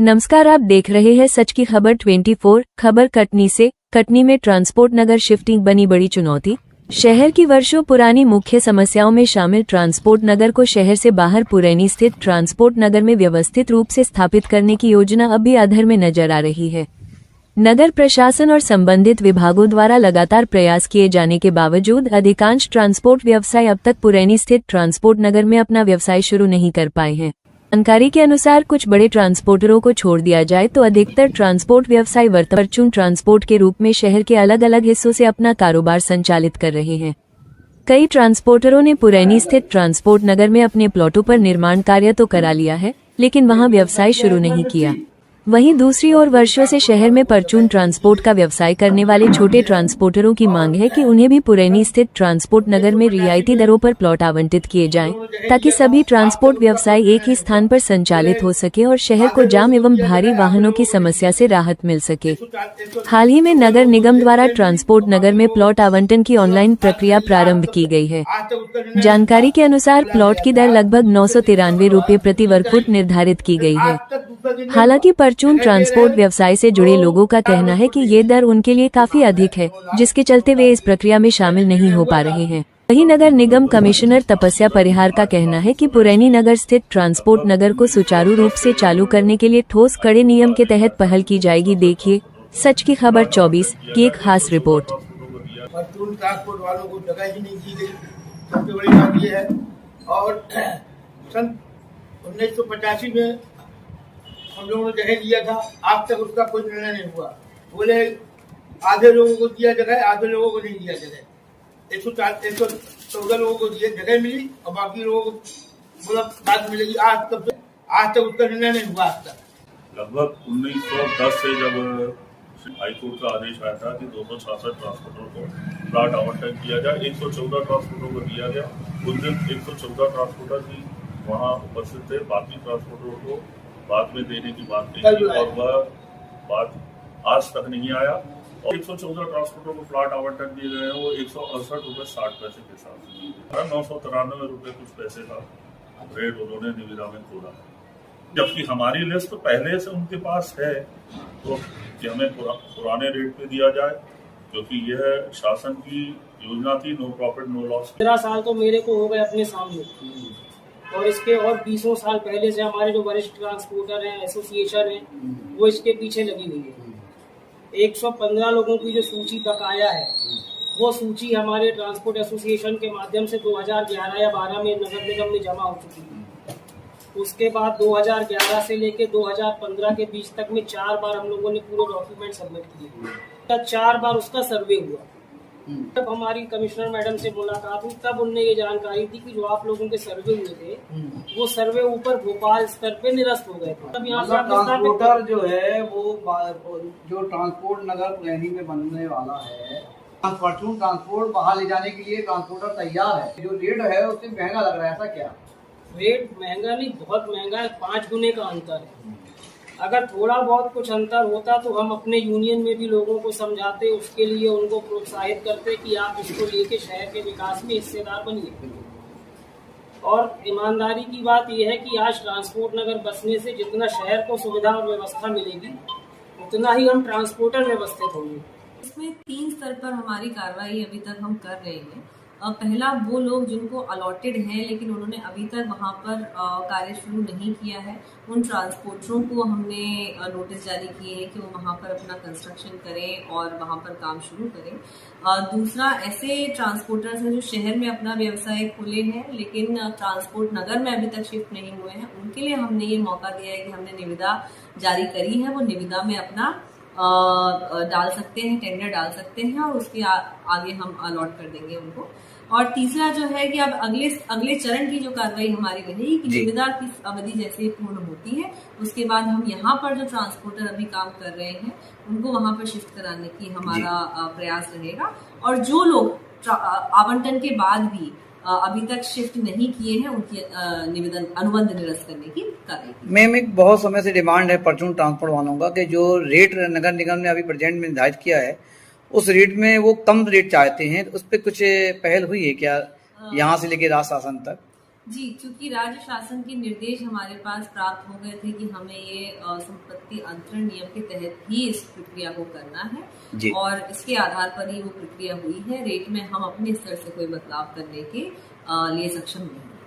नमस्कार, आप देख रहे हैं सच की खबर 24 खबर कटनी से। कटनी में ट्रांसपोर्ट नगर शिफ्टिंग बनी बड़ी चुनौती। शहर की वर्षों पुरानी मुख्य समस्याओं में शामिल ट्रांसपोर्ट नगर को शहर से बाहर पुरैनी स्थित ट्रांसपोर्ट नगर में व्यवस्थित रूप से स्थापित करने की योजना अब भी अधर में नजर आ रही है। नगर प्रशासन और संबंधित विभागों द्वारा लगातार प्रयास किए जाने के बावजूद अधिकांश ट्रांसपोर्ट व्यवसाय अब तक पुरैनी स्थित ट्रांसपोर्ट नगर में अपना व्यवसाय शुरू नहीं कर पाए हैं। जानकारी के अनुसार कुछ बड़े ट्रांसपोर्टरों को छोड़ दिया जाए तो अधिकतर ट्रांसपोर्ट व्यवसाय परचून ट्रांसपोर्ट के रूप में शहर के अलग अलग हिस्सों से अपना कारोबार संचालित कर रहे हैं। कई ट्रांसपोर्टरों ने पुरैनी स्थित ट्रांसपोर्ट नगर में अपने प्लॉटों पर निर्माण कार्य तो करा लिया है, लेकिन वहां व्यवसाय शुरू नहीं किया। वहीं दूसरी ओर वर्षों से शहर में परचून ट्रांसपोर्ट का व्यवसाय करने वाले छोटे ट्रांसपोर्टरों की मांग है कि उन्हें भी पुरैनी स्थित ट्रांसपोर्ट नगर में रियायती दरों पर प्लॉट आवंटित किए जाएं, ताकि सभी ट्रांसपोर्ट व्यवसाय एक ही स्थान पर संचालित हो सके और शहर को जाम एवं भारी वाहनों की समस्या से राहत मिल सके। हाल ही में नगर निगम द्वारा ट्रांसपोर्ट नगर में प्लॉट आवंटन की ऑनलाइन प्रक्रिया प्रारंभ की गई है। जानकारी के अनुसार प्लॉट की दर लगभग 993 रुपये प्रति वर्ग फुट निर्धारित की गई है। हालांकि परचून ट्रांसपोर्ट व्यवसाय से जुड़े लोगों का कहना है कि ये दर उनके लिए काफी अधिक है, जिसके चलते वे इस प्रक्रिया में शामिल नहीं हो पा रहे हैं। वहीं नगर निगम कमिश्नर तपस्या परिहार का कहना है कि पुरैनी नगर स्थित ट्रांसपोर्ट नगर को सुचारू रूप से चालू करने के लिए ठोस कड़े नियम के तहत पहल की जाएगी। देखिए सच की खबर 24 की एक खास रिपोर्ट। परचून ट्रांसपोर्ट वालों को जगह ही नहीं दी गई, सबसे बड़ी बात ये है। और सन 1985 में हम लोगों ने जगह लिया था, आज तक उसका कोई निर्णय नहीं हुआ। बोले आधे लोगों को दिया जगह, आधे लोगों को नहीं दिया जगह। 114 लोगों को दिया जगह मिली और बाकी लोगों को बोला बाद मिलेगी। आज तक उसका निर्णय नहीं हुआ। आज तक लगभग 1910 से जब हाईकोर्ट का आदेश आया था कि 266 ट्रांसपोर्टरों को प्लॉट आवंटन किया जाए, 114 ट्रांसपोर्टरों को दिया गया। उस दिन 114 ट्रांसपोर्टर ही वहाँ उपस्थित थे, बाकी ट्रांसपोर्टरों को बाद में देने की बात नहीं थी और वह बात आज तक नहीं आया। और 114 ट्रांसपोर्टरों को प्लॉट आवंटन दिए गए हैं, वो 168 रुपये 60 पैसे के साथ दिए गए। 993 रुपये कुछ पैसे का रेट उन्होंने निविदा में तोड़ा, जबकि हमारी लिस्ट पहले से उनके पास है। तो कि हमें पुराने रेट पे दिया जाए, क्योंकि यह शासन की योजना थी नो प्रॉफिट नो लॉस। 13 साल तो मेरे को हो गए अपने सामने, और इसके और 20 साल पहले से हमारे जो वरिष्ठ ट्रांसपोर्टर हैं, एसोसिएशन है, वो इसके पीछे लगी हुई है। 115 लोगों की जो सूची बकाया है, वो सूची हमारे ट्रांसपोर्ट एसोसिएशन के माध्यम से 2011 या 12 में नगर निगम में जमा हो चुकी थी। उसके बाद 2011 से लेके 2015 के बीच तक में 4 बार हम लोगों ने पूरे डॉक्यूमेंट सबमिट किए। 4 बार उसका सर्वे हुआ। तब हमारी कमिश्नर मैडम से मुलाकात हुई, तब उनने ये जानकारी दी कि जो आप लोगों के सर्वे हुए थे, वो सर्वे ऊपर भोपाल स्तर पे निरस्त हो गए थे। तब यहाँ ट्रांसपोर्टर जो है वो जो ट्रांसपोर्ट नगर पुरैनी में बनने वाला है, परचून ट्रांसपोर्ट बाहर ले जाने के लिए ट्रांसपोर्टर तैयार है। जो रेट है उससे महंगा लग रहा है, ऐसा क्या? रेट महंगा नहीं, बहुत महंगा है। 5 गुने का अंतर है। अगर थोड़ा बहुत कुछ अंतर होता तो हम अपने यूनियन में भी लोगों को समझाते, उसके लिए उनको प्रोत्साहित करते कि आप इसको लेके शहर के विकास में हिस्सेदार बनिए। और ईमानदारी की बात यह है कि आज ट्रांसपोर्ट नगर बसने से जितना शहर को सुविधा और व्यवस्था मिलेगी, उतना ही हम ट्रांसपोर्टर व्यवस्थित होंगे। इसमें 3 स्तर पर हमारी कार्रवाई अभी तक हम कर रहे हैं। पहला, वो लोग जिनको अलॉटेड है लेकिन उन्होंने अभी तक वहाँ पर कार्य शुरू नहीं किया है, उन ट्रांसपोर्टरों को हमने नोटिस जारी किए हैं कि वो वहाँ पर अपना कंस्ट्रक्शन करें और वहाँ पर काम शुरू करें। दूसरा, ऐसे ट्रांसपोर्टर्स हैं जो शहर में अपना व्यवसाय खोले हैं लेकिन ट्रांसपोर्ट नगर में अभी तक शिफ्ट नहीं हुए हैं, उनके लिए हमने ये मौका दिया है कि हमने निविदा जारी करी है। वो निविदा में अपना डाल सकते हैं, टेंडर डाल सकते हैं और उसके आगे हम अलॉट कर देंगे उनको। और तीसरा जो है कि अब अगले चरण की जो कार्रवाई हमारी रहेगी कि निविदा की अवधि जैसे पूर्ण होती है, उसके बाद हम यहाँ पर जो ट्रांसपोर्टर अभी काम कर रहे हैं उनको वहाँ पर शिफ्ट कराने की हमारा प्रयास रहेगा। और जो लोग आवंटन के बाद भी अभी तक शिफ्ट नहीं किए हैं, उनकी निवेदन अनुबंध निरस्त करने की कार्रवाई। मैम, एक बहुत समय से डिमांड है परचून ट्रांसपोर्ट वालों का कि जो रेट नगर निगम ने अभी प्रेजेंट में निर्धारित किया है, उस रेट में वो कम रेट चाहते हैं। उस पर कुछ पहल हुई है क्या यहाँ से लेके राज शासन तक? जी, चूंकि राज्य शासन के निर्देश हमारे पास प्राप्त हो गए थे कि हमें ये संपत्ति अंतरण नियम के तहत ही इस प्रक्रिया को करना है जी। और इसके आधार पर ही वो प्रक्रिया हुई है। रेट में हम अपने स्तर से कोई बदलाव करने के लिए सक्षम नहीं हैं।